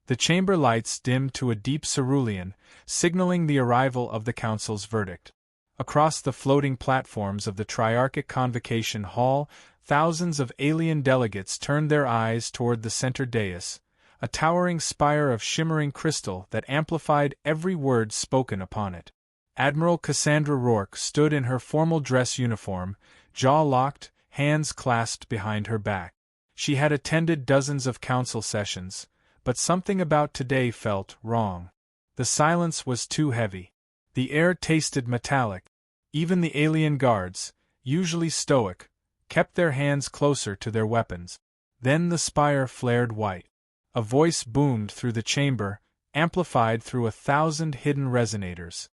The chamber lights dimmed to a deep cerulean, signaling the arrival of the council's verdict. Across the floating platforms of the Triarchic Convocation Hall, thousands of alien delegates turned their eyes toward the center dais, a towering spire of shimmering crystal that amplified every word spoken upon it. Admiral Cassandra Rourke stood in her formal dress uniform, jaw locked, hands clasped behind her back. She had attended dozens of council sessions, but something about today felt wrong. The silence was too heavy. The air tasted metallic. Even the alien guards, usually stoic, kept their hands closer to their weapons. Then the spire flared white. A voice boomed through the chamber, amplified through 1,000 hidden resonators.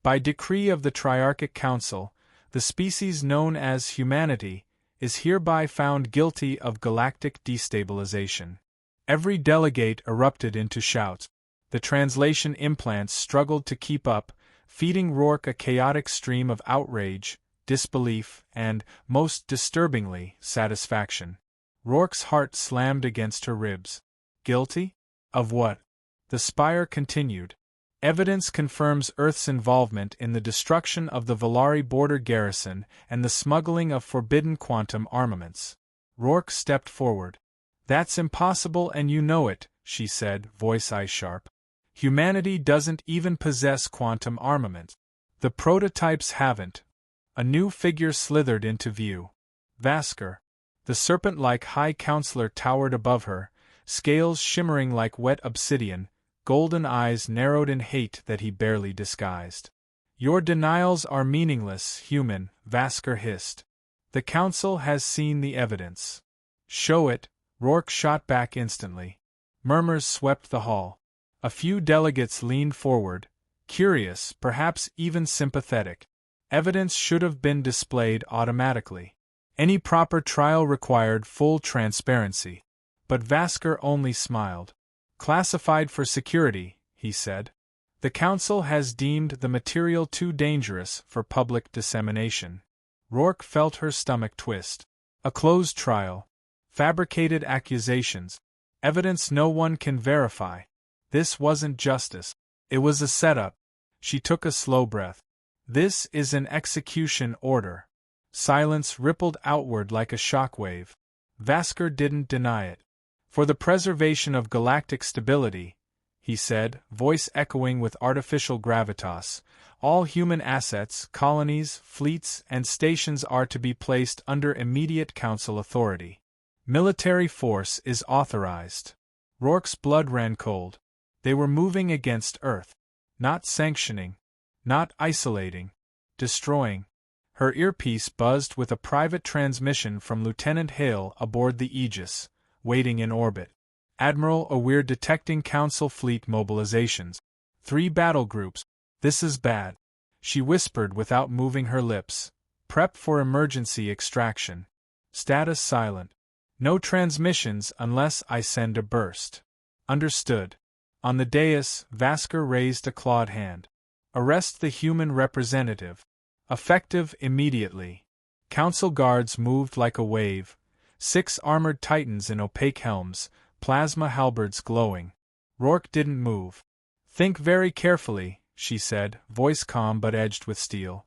By decree of the Triarchic Council, the species known as humanity is hereby found guilty of galactic destabilization. Every delegate erupted into shouts. The translation implants struggled to keep up, feeding Rourke a chaotic stream of outrage, disbelief, and, most disturbingly, satisfaction. Rourke's heart slammed against her ribs. Guilty? Of what? The spire continued. Evidence confirms Earth's involvement in the destruction of the Valari border garrison and the smuggling of forbidden quantum armaments. Rourke stepped forward. That's impossible and you know it, she said, voice eye-sharp. Humanity doesn't even possess quantum armament. The prototypes haven't. A new figure slithered into view. Vasker. The serpent-like High Counselor towered above her, scales shimmering like wet obsidian, golden eyes narrowed in hate that he barely disguised. Your denials are meaningless, human, Vasker hissed. The Council has seen the evidence. Show it, Rourke shot back instantly. Murmurs swept the hall. A few delegates leaned forward, curious, perhaps even sympathetic. Evidence should have been displayed automatically. Any proper trial required full transparency. But Vasker only smiled. Classified for security, he said. The Council has deemed the material too dangerous for public dissemination. Rourke felt her stomach twist. A closed trial. Fabricated accusations. Evidence no one can verify. This wasn't justice. It was a setup. She took a slow breath. This is an execution order. Silence rippled outward like a shockwave. Vasker didn't deny it. For the preservation of galactic stability, he said, voice echoing with artificial gravitas, all human assets, colonies, fleets, and stations are to be placed under immediate Council authority. Military force is authorized. Rourke's blood ran cold. They were moving against Earth. Not sanctioning. Not isolating. Destroying. Her earpiece buzzed with a private transmission from Lieutenant Hale aboard the Aegis, waiting in orbit. Admiral, we're detecting Council fleet mobilizations. 3 battle groups. This is bad. She whispered without moving her lips. Prep for emergency extraction. Status silent. No transmissions unless I send a burst. Understood. On the dais, Vasker raised a clawed hand. Arrest the human representative. Effective immediately. Council guards moved like a wave. 6 armored titans in opaque helms, plasma halberds glowing. Rourke didn't move. Think very carefully, she said, voice calm but edged with steel.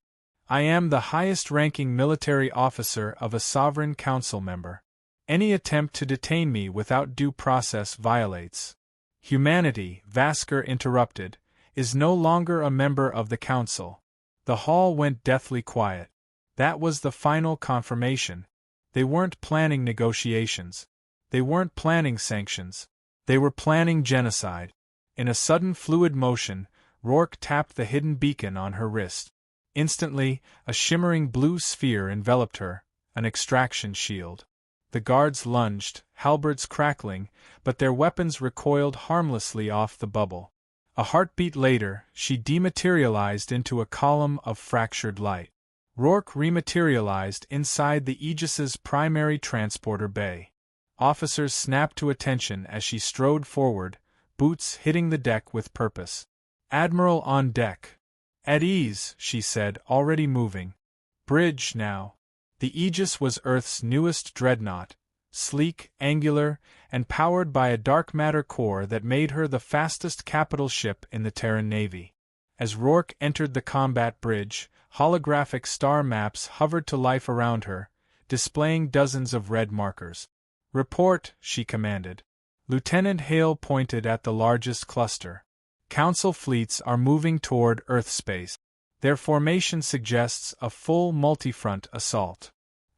I am the highest-ranking military officer of a sovereign council member. Any attempt to detain me without due process violates. Humanity, Vasker interrupted, is no longer a member of the council. The hall went deathly quiet. That was the final confirmation. They weren't planning negotiations. They weren't planning sanctions. They were planning genocide. In a sudden fluid motion, Rourke tapped the hidden beacon on her wrist. Instantly, a shimmering blue sphere enveloped her, an extraction shield. The guards lunged, halberds crackling, but their weapons recoiled harmlessly off the bubble. A heartbeat later, she dematerialized into a column of fractured light. Rourke rematerialized inside the Aegis's primary transporter bay. Officers snapped to attention as she strode forward, boots hitting the deck with purpose. Admiral on deck. At ease, she said, already moving. Bridge now. The Aegis was Earth's newest dreadnought, sleek, angular, and powered by a dark matter core that made her the fastest capital ship in the Terran Navy. As Rourke entered the combat bridge, holographic star maps hovered to life around her, displaying dozens of red markers. "Report," she commanded. Lieutenant Hale pointed at the largest cluster. "Council fleets are moving toward Earth space. Their formation suggests a full multi-front assault."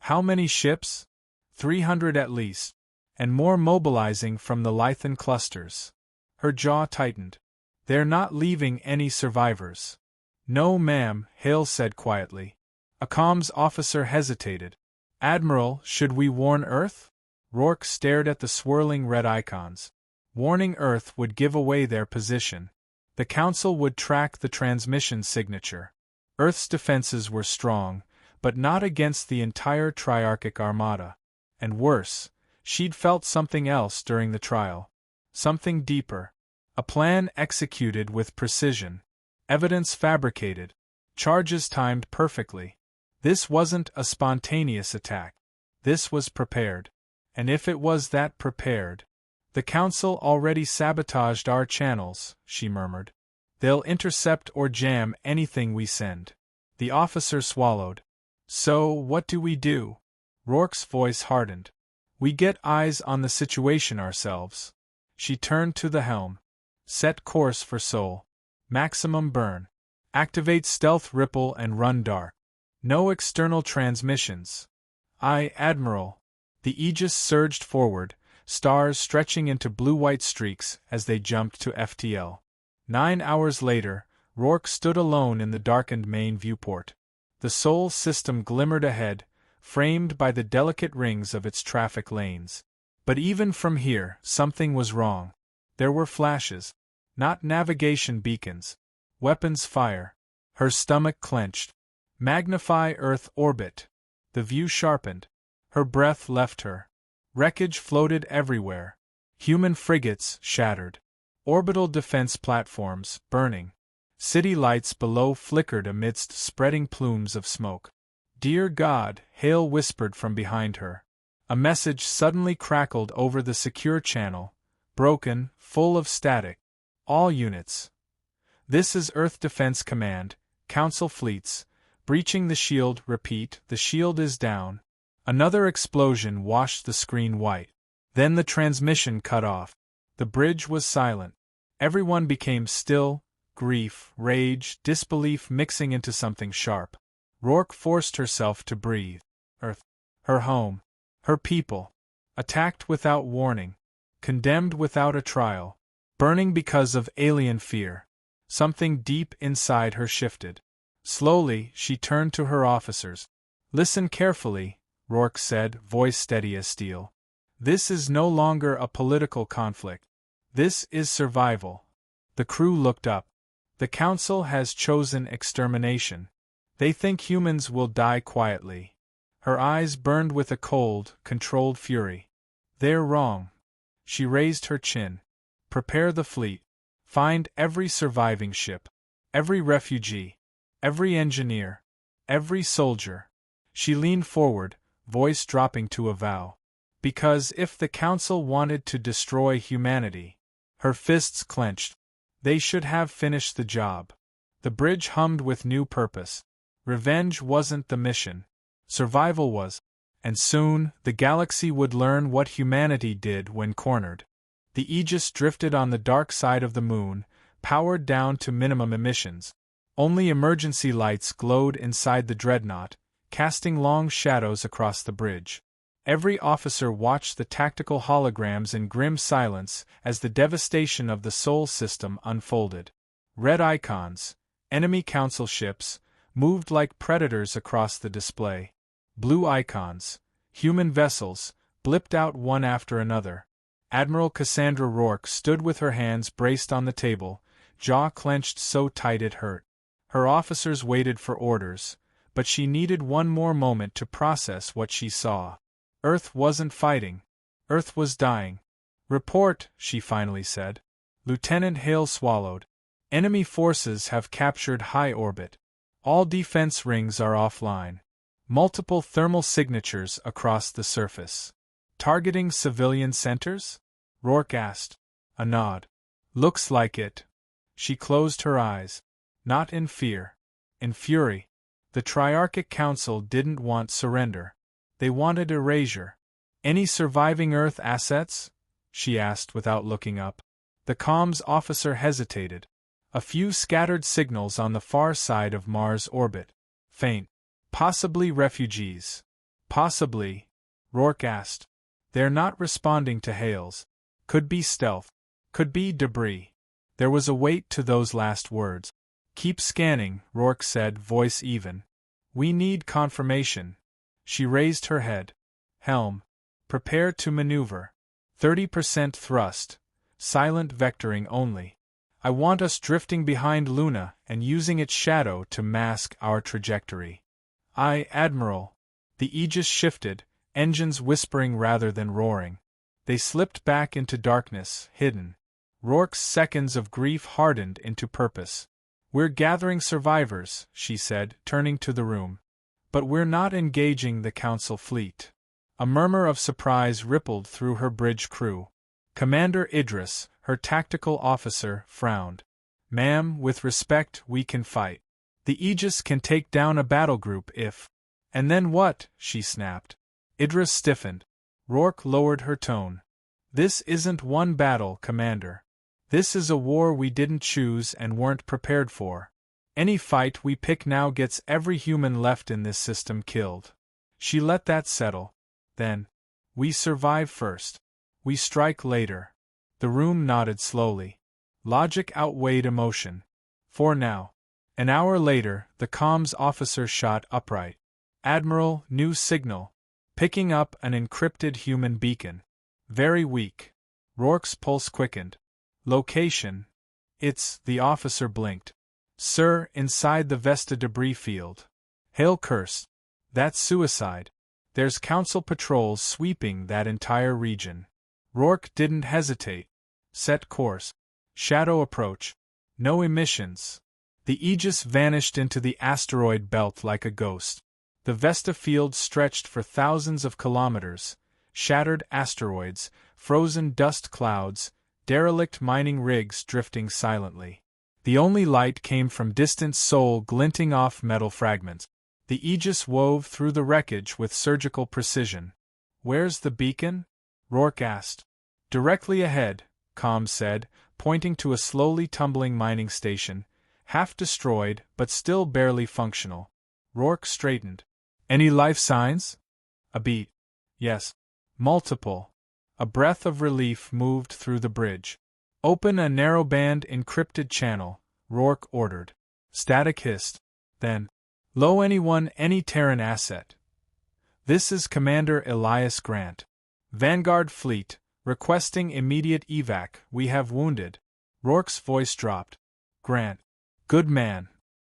"How many ships?" 300 at least. "And more mobilizing from the Lythan clusters." Her jaw tightened. "They're not leaving any survivors." "No, ma'am," Hale said quietly. A comms officer hesitated. "Admiral, should we warn Earth?" Rourke stared at the swirling red icons. Warning Earth would give away their position. The Council would track the transmission signature. Earth's defenses were strong, but not against the entire Triarchic Armada. And worse, she'd felt something else during the trial. Something deeper. A plan executed with precision. Evidence fabricated. Charges timed perfectly. This wasn't a spontaneous attack. This was prepared. And if it was that prepared... "The Council already sabotaged our channels," she murmured. "They'll intercept or jam anything we send." The officer swallowed. "So, what do we do?" Rourke's voice hardened. "We get eyes on the situation ourselves." She turned to the helm. "Set course for Sol. Maximum burn. Activate stealth ripple and run dark. No external transmissions." "Aye, Admiral." The Aegis surged forward, stars stretching into blue-white streaks as they jumped to FTL. 9 hours later, Rourke stood alone in the darkened main viewport. The Sol system glimmered ahead, framed by the delicate rings of its traffic lanes. But even from here, something was wrong. There were flashes. Not navigation beacons. Weapons fire. Her stomach clenched. "Magnify Earth orbit." The view sharpened. Her breath left her. Wreckage floated everywhere. Human frigates shattered. Orbital defense platforms burning. City lights below flickered amidst spreading plumes of smoke. "Dear God," Hale whispered from behind her. A message suddenly crackled over the secure channel, broken, full of static. "All units. This is Earth Defense Command, Council fleets, breaching the shield. Repeat, the shield is down." Another explosion washed the screen white. Then the transmission cut off. The bridge was silent. Everyone became still, grief, rage, disbelief mixing into something sharp. Rourke forced herself to breathe. Earth. Her home. Her people. Attacked without warning. Condemned without a trial. Burning because of alien fear. Something deep inside her shifted. Slowly, she turned to her officers. "Listen carefully," Rourke said, voice steady as steel. "This is no longer a political conflict. This is survival." The crew looked up. "The Council has chosen extermination. They think humans will die quietly." Her eyes burned with a cold, controlled fury. "They're wrong." She raised her chin. "Prepare the fleet. Find every surviving ship. Every refugee. Every engineer. Every soldier." She leaned forward, voice dropping to a vow. "Because if the Council wanted to destroy humanity..." Her fists clenched. "They should have finished the job." The bridge hummed with new purpose. Revenge wasn't the mission. Survival was. And soon, the galaxy would learn what humanity did when cornered. The Aegis drifted on the dark side of the moon, powered down to minimum emissions. Only emergency lights glowed inside the dreadnought, casting long shadows across the bridge. Every officer watched the tactical holograms in grim silence as the devastation of the Sol system unfolded. Red icons, enemy council ships, moved like predators across the display. Blue icons, human vessels, blipped out one after another. Admiral Cassandra Rourke stood with her hands braced on the table, jaw clenched so tight it hurt. Her officers waited for orders, but she needed one more moment to process what she saw. Earth wasn't fighting. Earth was dying. "Report," she finally said. Lieutenant Hale swallowed. "Enemy forces have captured high orbit. All defense rings are offline. Multiple thermal signatures across the surface. Targeting civilian centers? Rourke asked. A nod. Looks like it. She closed her eyes. Not in fear. In fury. The Triarchic Council didn't want surrender. They wanted erasure. Any surviving Earth assets? She asked without looking up. The comms officer hesitated. A few scattered signals on the far side of Mars' orbit. Faint. Possibly refugees. Possibly. Rourke asked. They're not responding to hails. Could be stealth. Could be debris. There was a weight to those last words. Keep scanning, Rourke said, voice even. We need confirmation. She raised her head. Helm. Prepare to maneuver. 30% thrust. Silent vectoring only. I want us drifting behind Luna and using its shadow to mask our trajectory. Aye, Admiral. The Aegis shifted, engines whispering rather than roaring. They slipped back into darkness, hidden. Rourke's seconds of grief hardened into purpose. We're gathering survivors, she said, turning to the room. But we're not engaging the Council fleet. A murmur of surprise rippled through her bridge crew. Commander Idris, her tactical officer, frowned. Ma'am, with respect, we can fight. The Aegis can take down a battle group if… And then what? She snapped. Idris stiffened. Rourke lowered her tone. This isn't one battle, Commander. This is a war we didn't choose and weren't prepared for. Any fight we pick now gets every human left in this system killed. She let that settle. Then, we survive first. We strike later. The room nodded slowly. Logic outweighed emotion. For now. An hour later, the comms officer shot upright. Admiral, new signal. Picking up an encrypted human beacon. Very weak. Rourke's pulse quickened. Location. The officer blinked. Sir, inside the Vesta debris field. Hail cursed. That's suicide. There's Council patrols sweeping that entire region. Rourke didn't hesitate. Set course. Shadow approach. No emissions. The Aegis vanished into the asteroid belt like a ghost. The Vesta field stretched for thousands of kilometers. Shattered asteroids, frozen dust clouds, derelict mining rigs drifting silently. The only light came from distant Sol glinting off metal fragments. The Aegis wove through the wreckage with surgical precision. Where's the beacon? Rourke asked. Directly ahead, comms said, pointing to a slowly tumbling mining station, half destroyed but still barely functional. Rourke straightened. Any life signs? A beat. Yes. Multiple. A breath of relief moved through the bridge. Open a narrowband encrypted channel, Rourke ordered. Static hissed. Then. Low anyone, any Terran asset. This is Commander Elias Grant. Vanguard Fleet, requesting immediate evac, we have wounded. Rourke's voice dropped. Grant. Good man.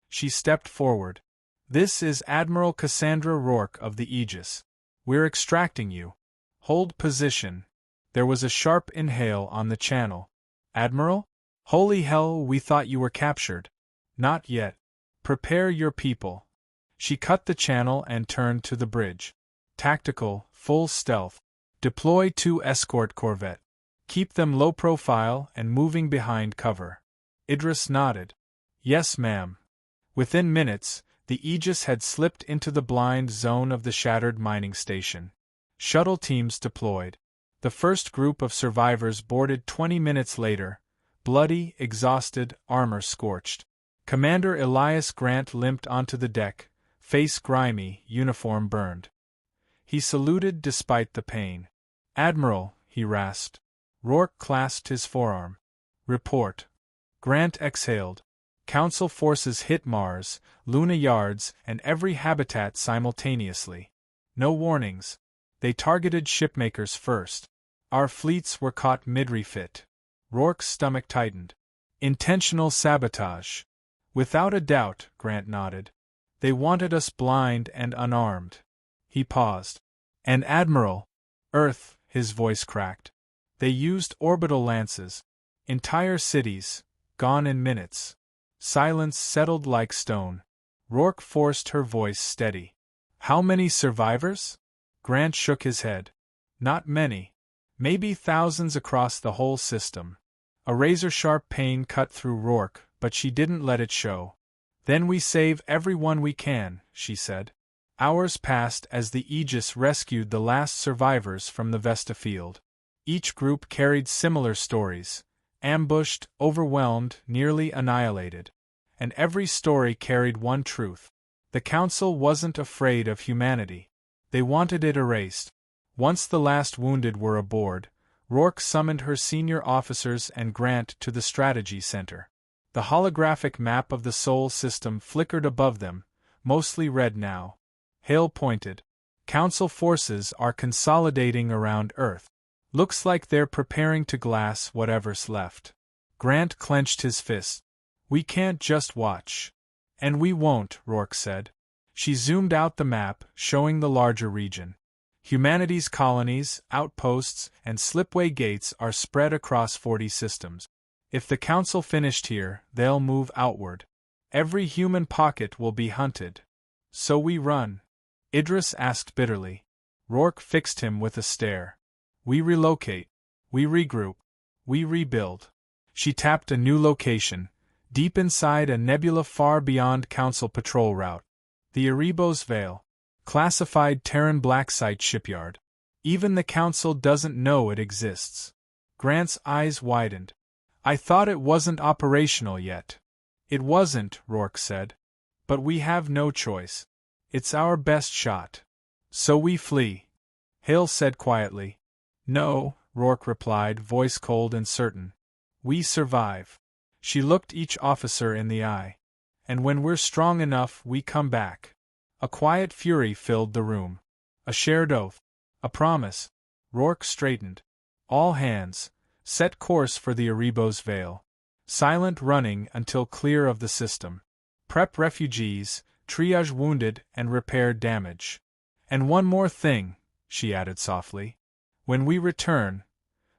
She stepped forward. This is Admiral Cassandra Rourke of the Aegis. We're extracting you. Hold position. There was a sharp inhale on the channel. Admiral? Holy hell, we thought you were captured. Not yet. Prepare your people. She cut the channel and turned to the bridge. Tactical, full stealth. Deploy 2 escort corvette. Keep them low profile and moving behind cover. Idris nodded. Yes, ma'am. Within minutes, the Aegis had slipped into the blind zone of the shattered mining station. Shuttle teams deployed. The first group of survivors boarded 20 minutes later, bloody, exhausted, armor scorched. Commander Elias Grant limped onto the deck, face grimy, uniform burned. He saluted despite the pain. Admiral, he rasped. Rourke clasped his forearm. Report. Grant exhaled. Council forces hit Mars, Luna yards, and every habitat simultaneously. No warnings. They targeted shipmakers first. Our fleets were caught mid-refit. Rourke's stomach tightened. Intentional sabotage. Without a doubt, Grant nodded. They wanted us blind and unarmed. He paused. And Admiral, Earth, his voice cracked. They used orbital lances. Entire cities, gone in minutes. Silence settled like stone. Rourke forced her voice steady. How many survivors? Grant shook his head. Not many. Maybe thousands across the whole system. A razor-sharp pain cut through Rourke, but she didn't let it show. Then we save everyone we can, she said. Hours passed as the Aegis rescued the last survivors from the Vesta field. Each group carried similar stories. Ambushed, overwhelmed, nearly annihilated. And every story carried one truth. The Council wasn't afraid of humanity. They wanted it erased. Once the last wounded were aboard, Rourke summoned her senior officers and Grant to the Strategy Center. The holographic map of the Sol system flickered above them, mostly red now. Hale pointed. Council forces are consolidating around Earth. Looks like they're preparing to glass whatever's left. Grant clenched his fist. We can't just watch. And we won't, Rourke said. She zoomed out the map, showing the larger region. Humanity's colonies, outposts, and slipway gates are spread across 40 systems. If the Council finished here, they'll move outward. Every human pocket will be hunted. So we run. Idris asked bitterly. Rourke fixed him with a stare. We relocate. We regroup. We rebuild. She tapped a new location, deep inside a nebula far beyond Council patrol route. The Erebos Vale. Classified Terran Blacksite shipyard. Even the Council doesn't know it exists. Grant's eyes widened. I thought it wasn't operational yet. It wasn't, Rourke said. But we have no choice. It's our best shot. So we flee. Hale said quietly. No, Rourke replied, voice cold and certain. We survive. She looked each officer in the eye. And when we're strong enough, we come back. A quiet fury filled the room. A shared oath. A promise. Rourke straightened. All hands. Set course for the Erebos Vale. Silent running until clear of the system. Prep refugees, triage wounded, and repair damage. And one more thing, she added softly. When we return,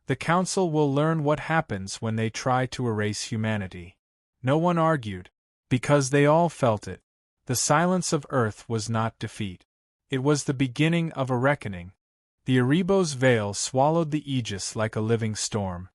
the Council will learn what happens when they try to erase humanity. No one argued, because they all felt it. The silence of Earth was not defeat. It was the beginning of a reckoning. The Erebos Vale swallowed the Aegis like a living storm.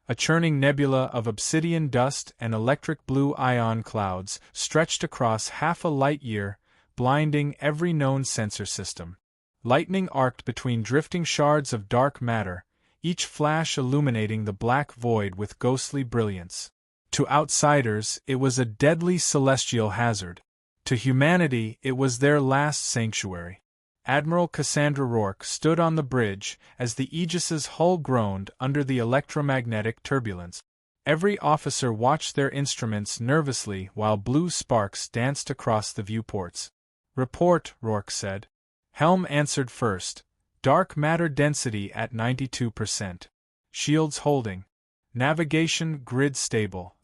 A churning nebula of obsidian dust and electric blue ion clouds stretched across half a light-year, blinding every known sensor system. Lightning arced between drifting shards of dark matter, each flash illuminating the black void with ghostly brilliance. To outsiders, it was a deadly celestial hazard. To humanity, it was their last sanctuary. Admiral Cassandra Rourke stood on the bridge as the Aegis's hull groaned under the electromagnetic turbulence. Every officer watched their instruments nervously while blue sparks danced across the viewports. Report, Rourke said. Helm answered first. Dark matter density at 92%. Shields holding. Navigation grid stable.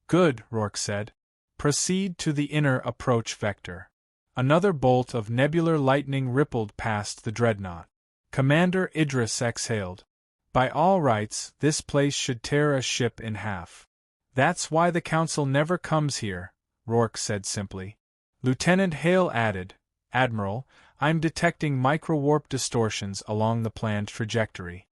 Good, Rourke said. Proceed to the inner approach vector. Another bolt of nebular lightning rippled past the dreadnought. Commander Idris exhaled. By all rights, this place should tear a ship in half. That's why the Council never comes here, Rourke said simply. Lieutenant Hale added, Admiral, I'm detecting microwarp distortions along the planned trajectory.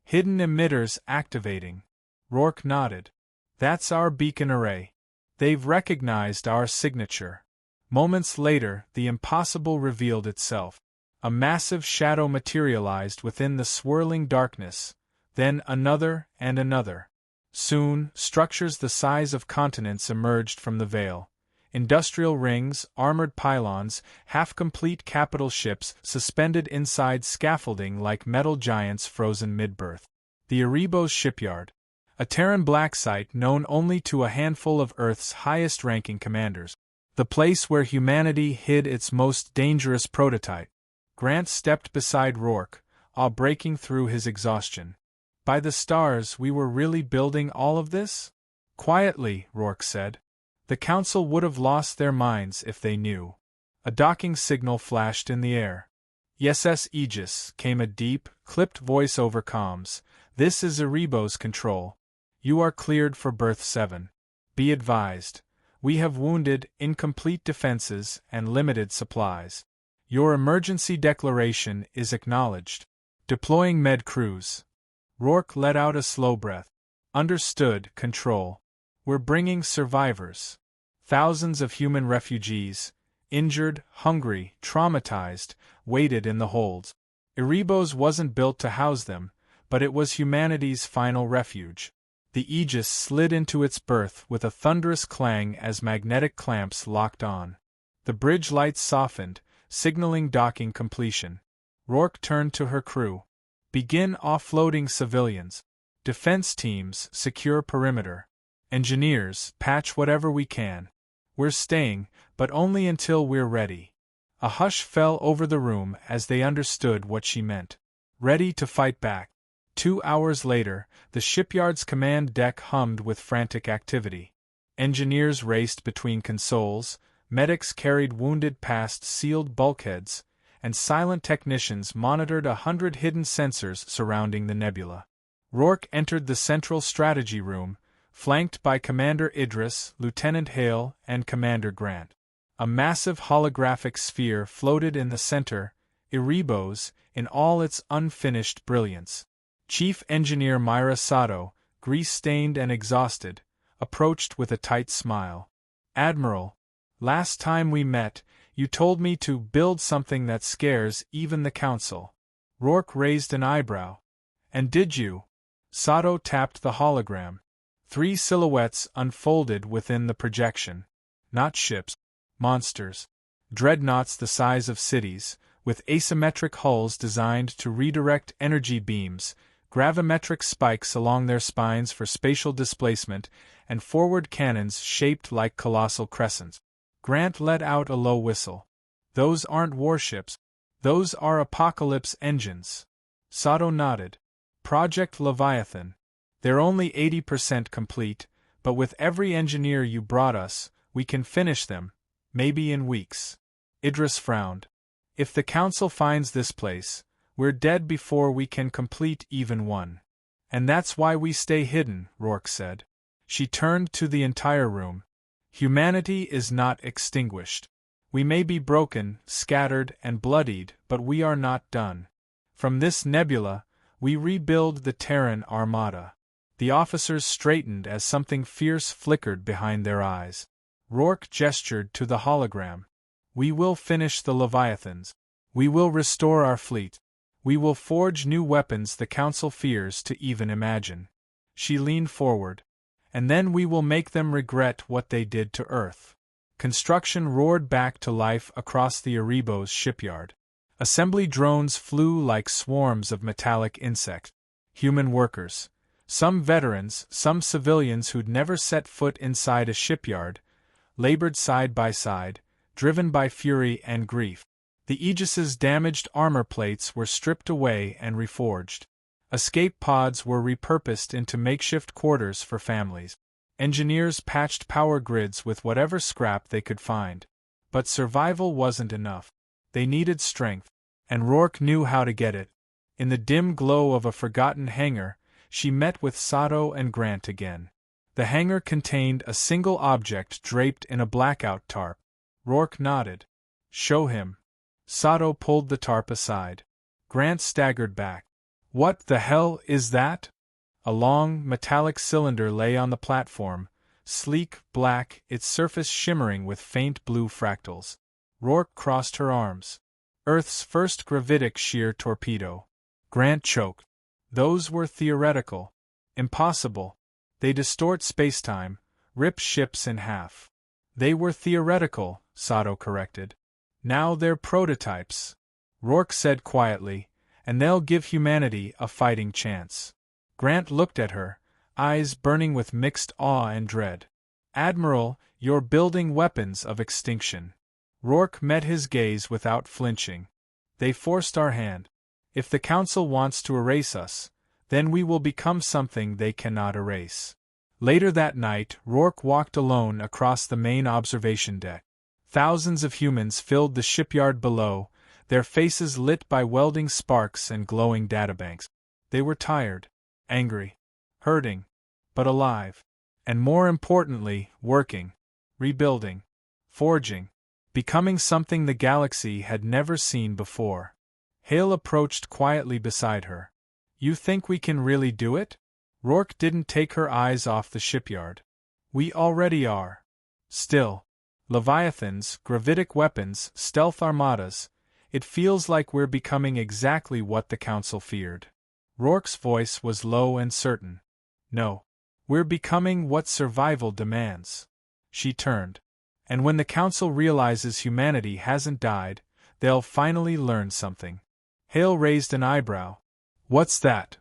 Hidden emitters activating. Rourke nodded. That's our beacon array. They've recognized our signature. Moments later, the impossible revealed itself. A massive shadow materialized within the swirling darkness, then another and another. Soon, structures the size of continents emerged from the veil. Industrial rings, armored pylons, half-complete capital ships suspended inside scaffolding like metal giants frozen mid-birth. The Erebos shipyard. A Terran black site known only to a handful of Earth's highest-ranking commanders. The place where humanity hid its most dangerous prototype. Grant stepped beside Rourke, awe breaking through his exhaustion. By the stars, we were really building all of this? Quietly, Rourke said. The Council would have lost their minds if they knew. A docking signal flashed in the air. "Yes, Aegis," came a deep, clipped voice over comms. "This is Erebos Control. You are cleared for Berth 7. Be advised. We have wounded, incomplete defenses, and limited supplies. Your emergency declaration is acknowledged. Deploying med crews. Rourke let out a slow breath. Understood, Control. We're bringing survivors. Thousands of human refugees, injured, hungry, traumatized, waited in the holds. Erebos wasn't built to house them, but it was humanity's final refuge. The Aegis slid into its berth with a thunderous clang as magnetic clamps locked on. The bridge lights softened, signaling docking completion. Rourke turned to her crew. Begin offloading civilians. Defense teams, secure perimeter. Engineers, patch whatever we can. We're staying, but only until we're ready. A hush fell over the room as they understood what she meant. Ready to fight back. 2 hours later, the shipyard's command deck hummed with frantic activity. Engineers raced between consoles, medics carried wounded past sealed bulkheads, and silent technicians monitored 100 hidden sensors surrounding the nebula. Rourke entered the central strategy room, flanked by Commander Idris, Lieutenant Hale, and Commander Grant. A massive holographic sphere floated in the center, Erebos, in all its unfinished brilliance. Chief Engineer Myra Sato, grease-stained and exhausted, approached with a tight smile. Admiral, last time we met, you told me to build something that scares even the Council. Rourke raised an eyebrow. And did you? Sato tapped the hologram. 3 silhouettes unfolded within the projection. Not ships. Monsters. Dreadnoughts the size of cities, with asymmetric hulls designed to redirect energy beams, gravimetric spikes along their spines for spatial displacement, and forward cannons shaped like colossal crescents. Grant let out a low whistle. Those aren't warships. Those are apocalypse engines. Sato nodded. Project Leviathan. They're only 80% complete, but with every engineer you brought us, we can finish them, maybe in weeks. Idris frowned. If the Council finds this place, we're dead before we can complete even one. And that's why we stay hidden, Rourke said. She turned to the entire room. Humanity is not extinguished. We may be broken, scattered, and bloodied, but we are not done. From this nebula, we rebuild the Terran Armada. The officers straightened as something fierce flickered behind their eyes. Rourke gestured to the hologram. We will finish the Leviathans. We will restore our fleet. We will forge new weapons the Council fears to even imagine. She leaned forward. And then we will make them regret what they did to Earth. Construction roared back to life across the Erebos shipyard. Assembly drones flew like swarms of metallic insects. Human workers. Some veterans, some civilians who'd never set foot inside a shipyard, labored side by side, driven by fury and grief. The Aegis's damaged armor plates were stripped away and reforged. Escape pods were repurposed into makeshift quarters for families. Engineers patched power grids with whatever scrap they could find. But survival wasn't enough. They needed strength, and Rourke knew how to get it. In the dim glow of a forgotten hangar, she met with Sato and Grant again. The hangar contained a single object draped in a blackout tarp. Rourke nodded. Show him. Sato pulled the tarp aside. Grant staggered back. What the hell is that? A long, metallic cylinder lay on the platform, sleek, black, its surface shimmering with faint blue fractals. Rourke crossed her arms. Earth's first gravitic shear torpedo. Grant choked. Those were theoretical. Impossible. They distort spacetime, rip ships in half. They were theoretical, Sato corrected. Now they're prototypes. Rourke said quietly, and they'll give humanity a fighting chance. Grant looked at her, eyes burning with mixed awe and dread. Admiral, you're building weapons of extinction. Rourke met his gaze without flinching. They forced our hand. If the Council wants to erase us, then we will become something they cannot erase. Later that night, Rourke walked alone across the main observation deck. Thousands of humans filled the shipyard below, their faces lit by welding sparks and glowing databanks. They were tired, angry, hurting, but alive. And more importantly, working, rebuilding, forging, becoming something the galaxy had never seen before. Hale approached quietly beside her. You think we can really do it? Rourke didn't take her eyes off the shipyard. We already are. Still. Leviathans, gravitic weapons, stealth armadas. It feels like we're becoming exactly what the Council feared. Rourke's voice was low and certain. No. We're becoming what survival demands. She turned. And when the Council realizes humanity hasn't died, they'll finally learn something. Hale raised an eyebrow. What's that?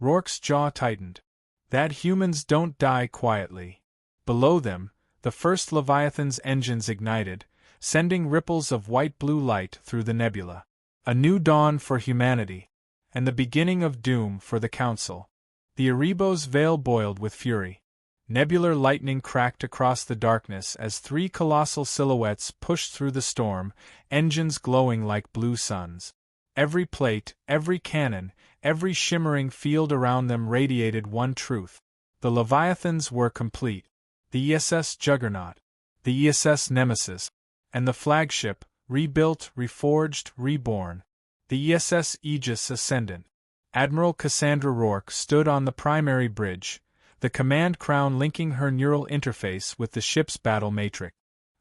Rourke's jaw tightened. That humans don't die quietly. Below them, the first Leviathan's engines ignited, sending ripples of white-blue light through the nebula. A new dawn for humanity, and the beginning of doom for the Council. The Erebos' veil boiled with fury. Nebular lightning cracked across the darkness as three colossal silhouettes pushed through the storm, engines glowing like blue suns. Every plate, every cannon, every shimmering field around them radiated one truth. The Leviathans were complete. The ESS Juggernaut, the ESS Nemesis, and the flagship, rebuilt, reforged, reborn. The ESS Aegis Ascendant. Admiral Cassandra Rourke stood on the primary bridge, the command crown linking her neural interface with the ship's battle matrix.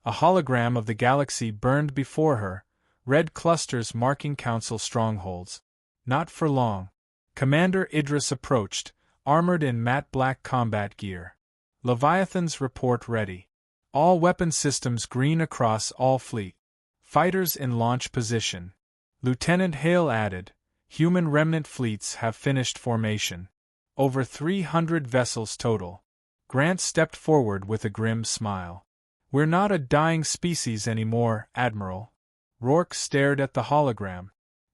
A hologram of the galaxy burned before her, red clusters marking Council strongholds. Not for long. Commander Idris approached, armored in matte black combat gear. Leviathans report ready. All weapon systems green across all fleet. Fighters in launch position. Lieutenant Hale added, human remnant fleets have finished formation. Over 300 vessels total. Grant stepped forward with a grim smile. We're not a dying species anymore, Admiral. Rourke stared at the hologram.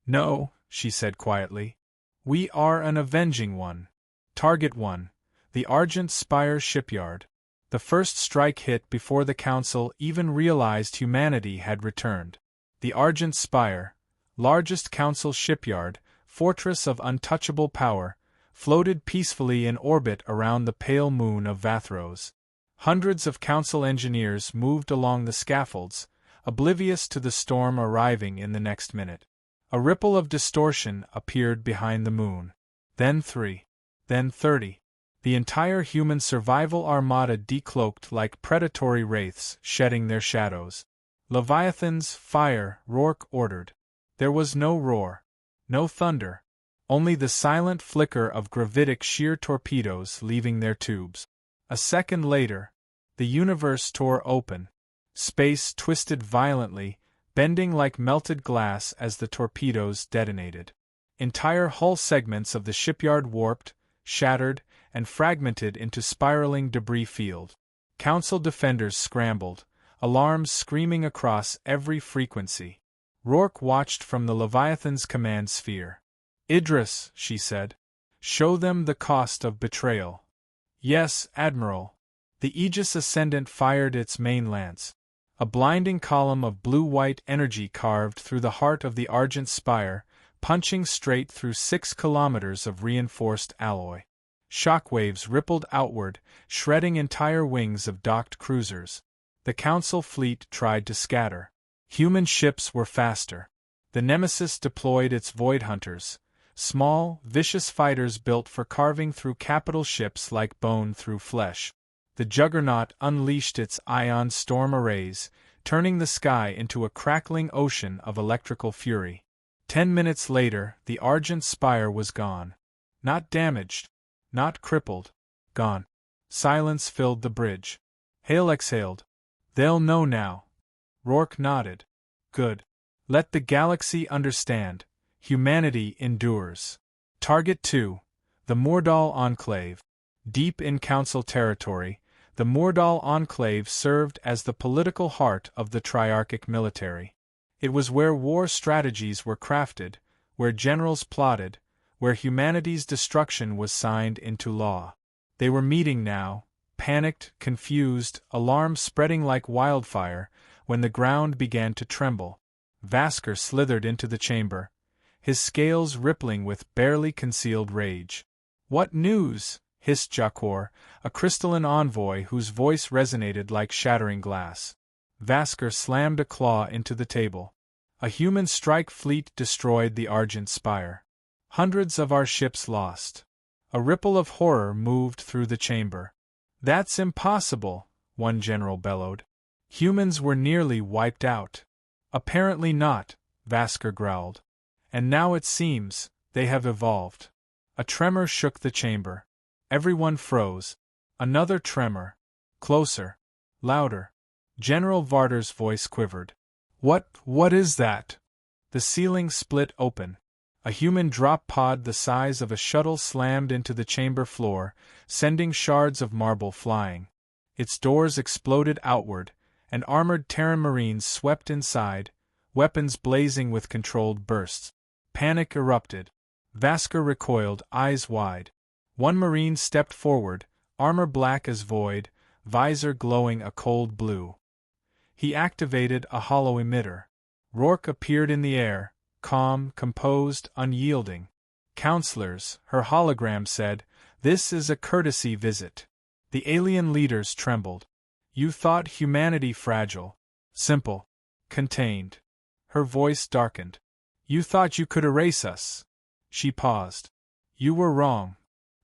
No, she said quietly. We are an avenging one. Target 1. The Argent Spire shipyard. The first strike hit before the Council even realized humanity had returned. The Argent Spire, largest Council shipyard, fortress of untouchable power, floated peacefully in orbit around the pale moon of Vathros. Hundreds of Council engineers moved along the scaffolds, oblivious to the storm arriving in the next minute. A ripple of distortion appeared behind the moon. Then 3. Then 30. The entire human survival armada decloaked like predatory wraiths shedding their shadows. Leviathans, fire, Rourke ordered. There was no roar. No thunder. Only the silent flicker of gravitic shear torpedoes leaving their tubes. A second later, the universe tore open. Space twisted violently, bending like melted glass as the torpedoes detonated. Entire hull segments of the shipyard warped, shattered, and fragmented into spiraling debris field. Council defenders scrambled, alarms screaming across every frequency. Rourke watched from the Leviathan's command sphere. Idris, she said. Show them the cost of betrayal. Yes, Admiral. The Aegis Ascendant fired its main lance. A blinding column of blue-white energy carved through the heart of the Argent Spire, punching straight through 6 kilometers of reinforced alloy. Shockwaves rippled outward, shredding entire wings of docked cruisers. The Council fleet tried to scatter. Human ships were faster. The Nemesis deployed its Void Hunters, small, vicious fighters built for carving through capital ships like bone through flesh. The Juggernaut unleashed its ion storm arrays, turning the sky into a crackling ocean of electrical fury. 10 minutes later, the Argent Spire was gone. Not damaged. Not crippled. Gone. Silence filled the bridge. Hale exhaled. They'll know now. Rourke nodded. Good. Let the galaxy understand. Humanity endures. Target 2. The Mordal Enclave. Deep in Council territory, the Mordal Enclave served as the political heart of the Triarchic military. It was where war strategies were crafted, where generals plotted, where humanity's destruction was signed into law. They were meeting now, panicked, confused, alarms spreading like wildfire, when the ground began to tremble. Vasker slithered into the chamber, his scales rippling with barely concealed rage. What news? Hissed Jakor, a crystalline envoy whose voice resonated like shattering glass. Vasker slammed a claw into the table. A human strike fleet destroyed the Argent Spire. Hundreds of our ships lost. A ripple of horror moved through the chamber. That's impossible, one general bellowed. Humans were nearly wiped out. Apparently not, Vasker growled. And now it seems, they have evolved. A tremor shook the chamber. Everyone froze. Another tremor. Closer. Louder. General Varder's voice quivered. What is that? The ceiling split open. A human drop pod the size of a shuttle slammed into the chamber floor, sending shards of marble flying. Its doors exploded outward, and armored Terran Marines swept inside, weapons blazing with controlled bursts. Panic erupted. Vasker recoiled, eyes wide. One Marine stepped forward, armor black as void, visor glowing a cold blue. He activated a hollow emitter. Rourke appeared in the air, calm, composed, unyielding. Counselors, her hologram said, this is a courtesy visit. The alien leaders trembled. You thought humanity fragile, simple, contained. Her voice darkened. You thought you could erase us. She paused. You were wrong.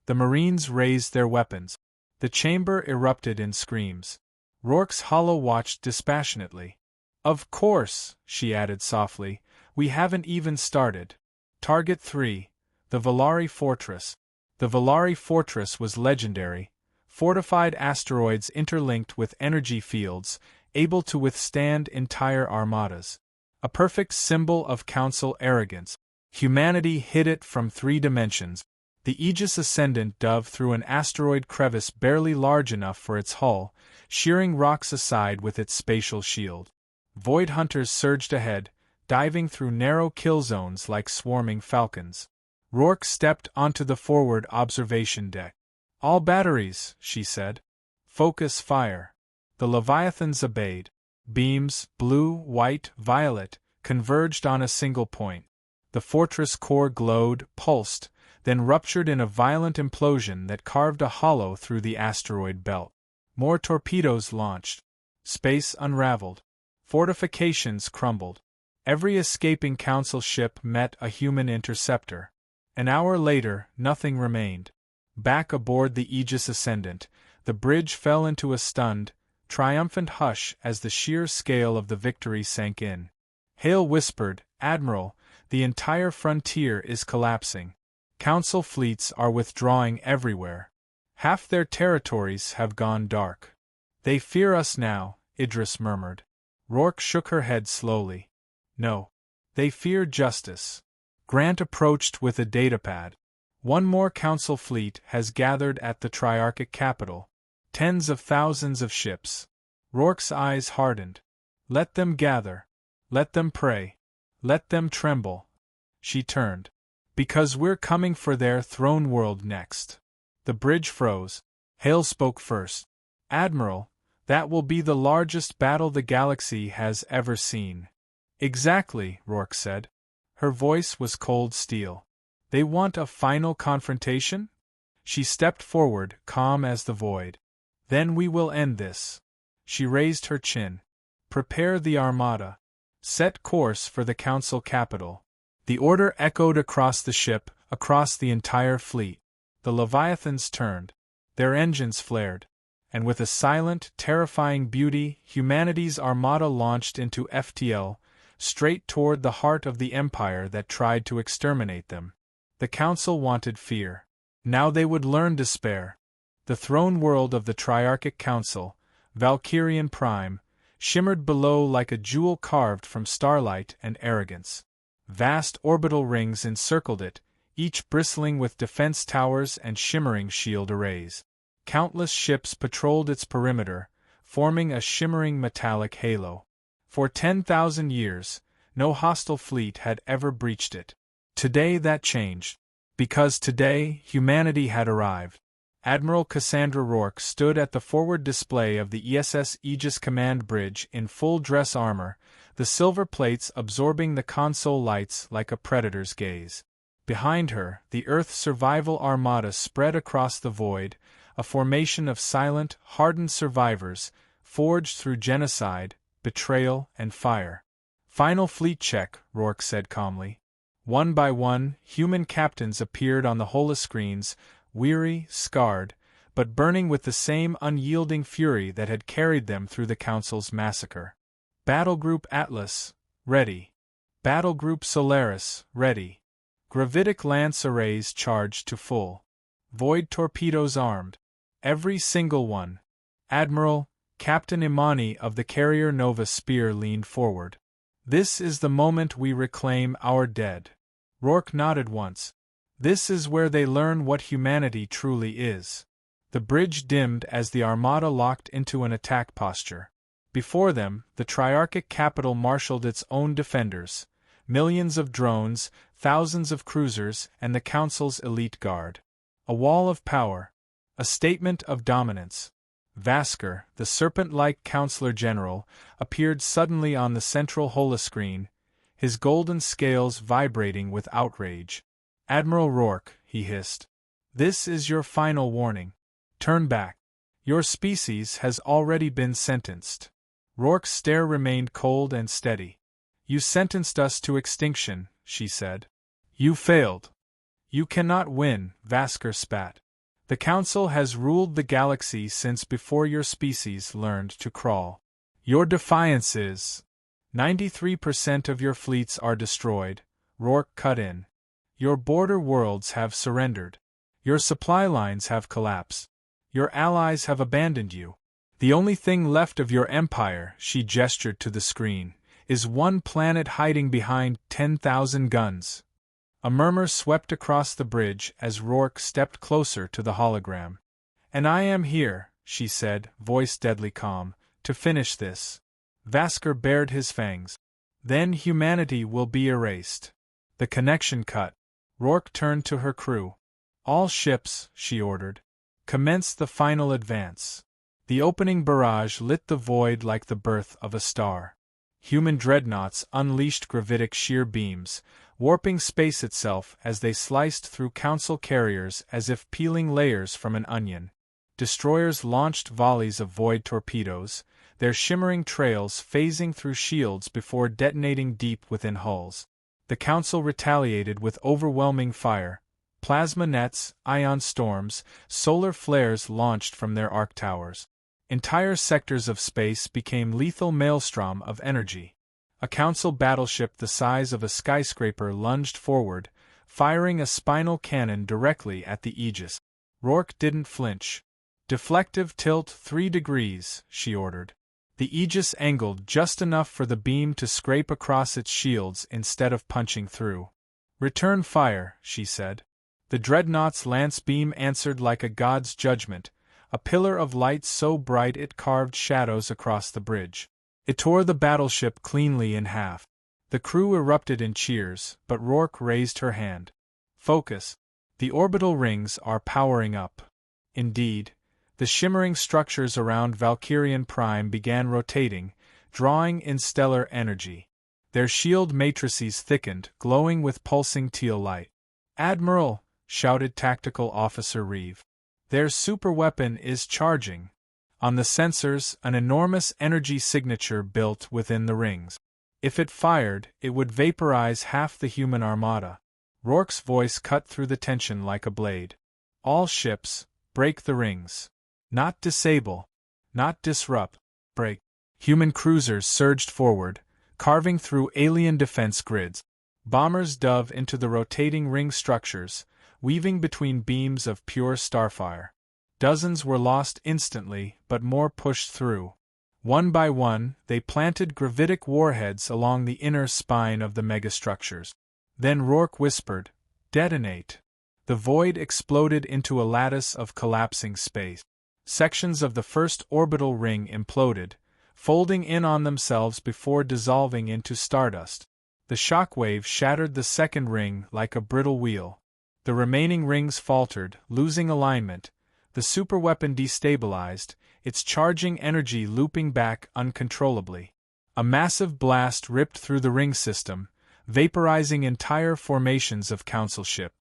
The Marines raised their weapons. The chamber erupted in screams. Rourke's hollow watched dispassionately. Of course, she added softly, we haven't even started. Target 3, the Valari Fortress. The Valari Fortress was legendary. Fortified asteroids interlinked with energy fields, able to withstand entire armadas. A perfect symbol of Council arrogance. Humanity hid it from 3 dimensions. The Aegis Ascendant dove through an asteroid crevice barely large enough for its hull, shearing rocks aside with its spatial shield. Void hunters surged ahead, diving through narrow kill zones like swarming falcons. Rourke stepped onto the forward observation deck. All batteries, she said. Focus fire. The Leviathans obeyed. Beams, blue, white, violet, converged on a single point. The fortress core glowed, pulsed, then ruptured in a violent implosion that carved a hollow through the asteroid belt. More torpedoes launched. Space unraveled. Fortifications crumbled. Every escaping Council ship met a human interceptor. An hour later, nothing remained. Back aboard the Aegis Ascendant, the bridge fell into a stunned, triumphant hush as the sheer scale of the victory sank in. Hale whispered, Admiral, the entire frontier is collapsing. Council fleets are withdrawing everywhere. Half their territories have gone dark. They fear us now, Idris murmured. Rourke shook her head slowly. No. They fear justice. Grant approached with a datapad. One more Council fleet has gathered at the Triarchic capital. Tens of thousands of ships. Rourke's eyes hardened. Let them gather. Let them pray. Let them tremble. She turned. Because we're coming for their throne world next. The bridge froze. Hale spoke first. Admiral, that will be the largest battle the galaxy has ever seen. Exactly, Rourke said. Her voice was cold steel. They want a final confrontation? She stepped forward, calm as the void. Then we will end this. She raised her chin. Prepare the Armada. Set course for the Council capital. The order echoed across the ship, across the entire fleet. The Leviathans turned. Their engines flared. And with a silent, terrifying beauty, humanity's Armada launched into FTL, straight toward the heart of the empire that tried to exterminate them. The Council wanted fear. Now they would learn despair. The throne world of the Triarchic Council, Valkyrian Prime, shimmered below like a jewel carved from starlight and arrogance. Vast orbital rings encircled it, each bristling with defense towers and shimmering shield arrays. Countless ships patrolled its perimeter, forming a shimmering metallic halo. For 10,000 years, no hostile fleet had ever breached it. Today that changed. Because today, humanity had arrived. Admiral Cassandra Rourke stood at the forward display of the ESS Aegis command bridge in full dress armor, the silver plates absorbing the console lights like a predator's gaze. Behind her, the Earth Survival Armada spread across the void, a formation of silent, hardened survivors, forged through genocide, betrayal, and fire. Final fleet check, Rourke said calmly. One by one, human captains appeared on the holoscreens, weary, scarred, but burning with the same unyielding fury that had carried them through the Council's massacre. Battlegroup Atlas, ready. Battlegroup Solaris, ready. Gravitic lance arrays charged to full. Void torpedoes armed. Every single one. Admiral, Captain Imani of the carrier Nova Spear leaned forward. This is the moment we reclaim our dead. Rourke nodded once. This is where they learn what humanity truly is. The bridge dimmed as the Armada locked into an attack posture. Before them, the Triarchic capital marshaled its own defenders, millions of drones, thousands of cruisers, and the Council's elite guard. A wall of power. A statement of dominance. Vasker, the serpent-like Counselor General, appeared suddenly on the central holoscreen, his golden scales vibrating with outrage. Admiral Rourke, he hissed. This is your final warning. Turn back. Your species has already been sentenced. Rourke's stare remained cold and steady. You sentenced us to extinction, she said. You failed. You cannot win, Vasker spat. The Council has ruled the galaxy since before your species learned to crawl. Your defiance is. 93% of your fleets are destroyed, Rourke cut in. Your border worlds have surrendered. Your supply lines have collapsed. Your allies have abandoned you. The only thing left of your empire, she gestured to the screen, is one planet hiding behind 10,000 guns. A murmur swept across the bridge as Rourke stepped closer to the hologram. And I am here, she said, voice deadly calm, to finish this. Vasker bared his fangs. Then humanity will be erased. The connection cut. Rourke turned to her crew. All ships, she ordered. Commence the final advance. The opening barrage lit the void like the birth of a star. Human dreadnoughts unleashed gravitic shear beams, warping space itself as they sliced through Council carriers as if peeling layers from an onion. Destroyers launched volleys of void torpedoes, their shimmering trails phasing through shields before detonating deep within hulls. The Council retaliated with overwhelming fire. Plasma nets, ion storms, solar flares launched from their arc towers. Entire sectors of space became lethal maelstrom of energy. A Council battleship the size of a skyscraper lunged forward, firing a spinal cannon directly at the Aegis. Rourke didn't flinch. Deflective tilt 3 degrees, she ordered. The Aegis angled just enough for the beam to scrape across its shields instead of punching through. Return fire, she said. The dreadnought's lance beam answered like a god's judgment, a pillar of light so bright it carved shadows across the bridge. It tore the battleship cleanly in half. The crew erupted in cheers, but Rourke raised her hand. Focus. The orbital rings are powering up. Indeed, the shimmering structures around Valkyrian Prime began rotating, drawing in stellar energy. Their shield matrices thickened, glowing with pulsing teal light. Admiral, shouted Tactical Officer Reeve. Their superweapon is charging. On the sensors, an enormous energy signature built within the rings. If it fired, it would vaporize half the human armada. Rourke's voice cut through the tension like a blade. All ships, break the rings. Not disable. Not disrupt. Break. Human cruisers surged forward, carving through alien defense grids. Bombers dove into the rotating ring structures, weaving between beams of pure starfire. Dozens were lost instantly, but more pushed through. One by one, they planted gravitic warheads along the inner spine of the megastructures. Then Rourke whispered, "Detonate." The void exploded into a lattice of collapsing space. Sections of the first orbital ring imploded, folding in on themselves before dissolving into stardust. The shockwave shattered the second ring like a brittle wheel. The remaining rings faltered, losing alignment, the superweapon destabilized, its charging energy looping back uncontrollably. A massive blast ripped through the ring system, vaporizing entire formations of Council ship.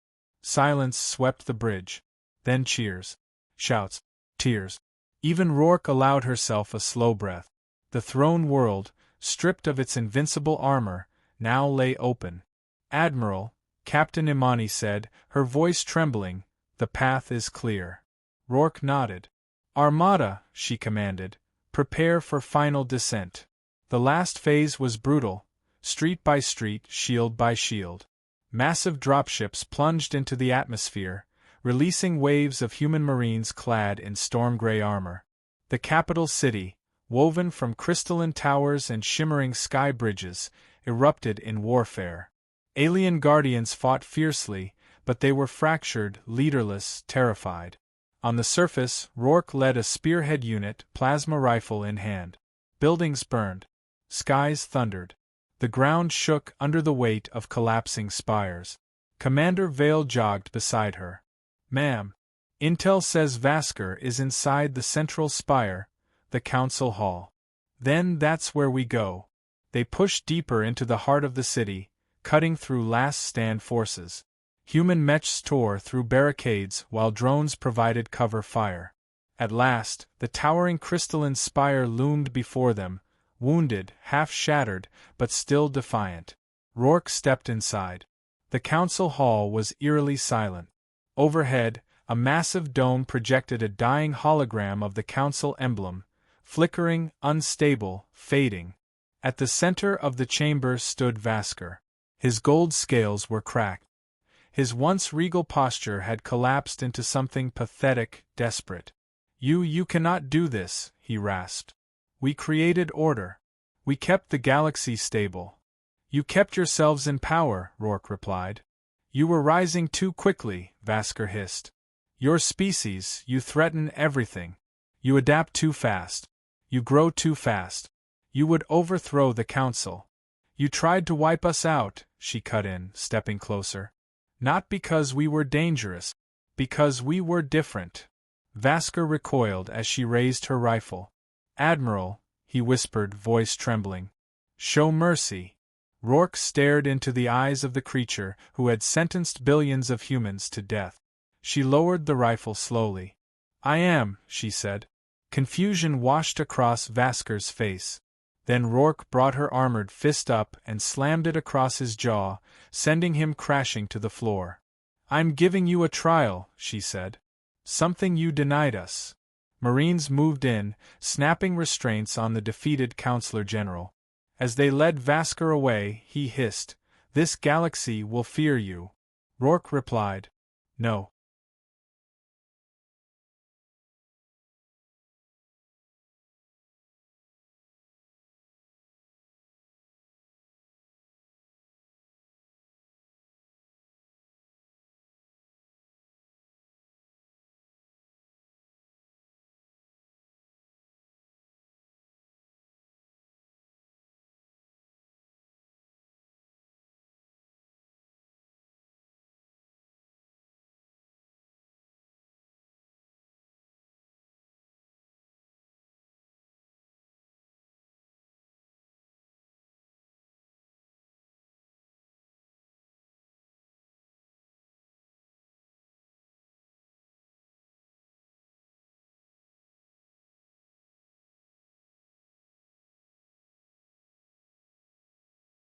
Silence swept the bridge. Then cheers. Shouts. Tears. Even Rourke allowed herself a slow breath. The throne world, stripped of its invincible armor, now lay open. "Admiral," Captain Imani said, her voice trembling, "the path is clear." Rourke nodded. "Armada," she commanded, "prepare for final descent." The last phase was brutal, street by street, shield by shield. Massive dropships plunged into the atmosphere, releasing waves of human marines clad in storm-gray armor. The capital city, woven from crystalline towers and shimmering sky bridges, erupted in warfare. Alien guardians fought fiercely, but they were fractured, leaderless, terrified. On the surface, Rourke led a spearhead unit, plasma rifle in hand. Buildings burned. Skies thundered. The ground shook under the weight of collapsing spires. Commander Vale jogged beside her. "Ma'am, intel says Vasker is inside the central spire, the council hall." "Then that's where we go." They pushed deeper into the heart of the city, cutting through last-stand forces. Human mechs tore through barricades while drones provided cover fire. At last, the towering crystalline spire loomed before them, wounded, half-shattered, but still defiant. Rourke stepped inside. The council hall was eerily silent. Overhead, a massive dome projected a dying hologram of the council emblem, flickering, unstable, fading. At the center of the chamber stood Vasker. His gold scales were cracked. His once regal posture had collapsed into something pathetic, desperate. You cannot do this," he rasped. "We created order. We kept the galaxy stable." "You kept yourselves in power," Rourke replied. "You were rising too quickly," Vasker hissed. "Your species, you threaten everything. You adapt too fast. You grow too fast. You would overthrow the council. You tried to wipe us out," she cut in, stepping closer. "Not because we were dangerous. Because we were different." Vasker recoiled as she raised her rifle. "Admiral," he whispered, voice trembling. "Show mercy." Rourke stared into the eyes of the creature who had sentenced billions of humans to death. She lowered the rifle slowly. "I am," she said. Confusion washed across Vasker's face. Then Rourke brought her armored fist up and slammed it across his jaw, sending him crashing to the floor. "I'm giving you a trial," she said. "Something you denied us." Marines moved in, snapping restraints on the defeated Counselor General. As they led Vasker away, he hissed, "This galaxy will fear you." Rourke replied, "No."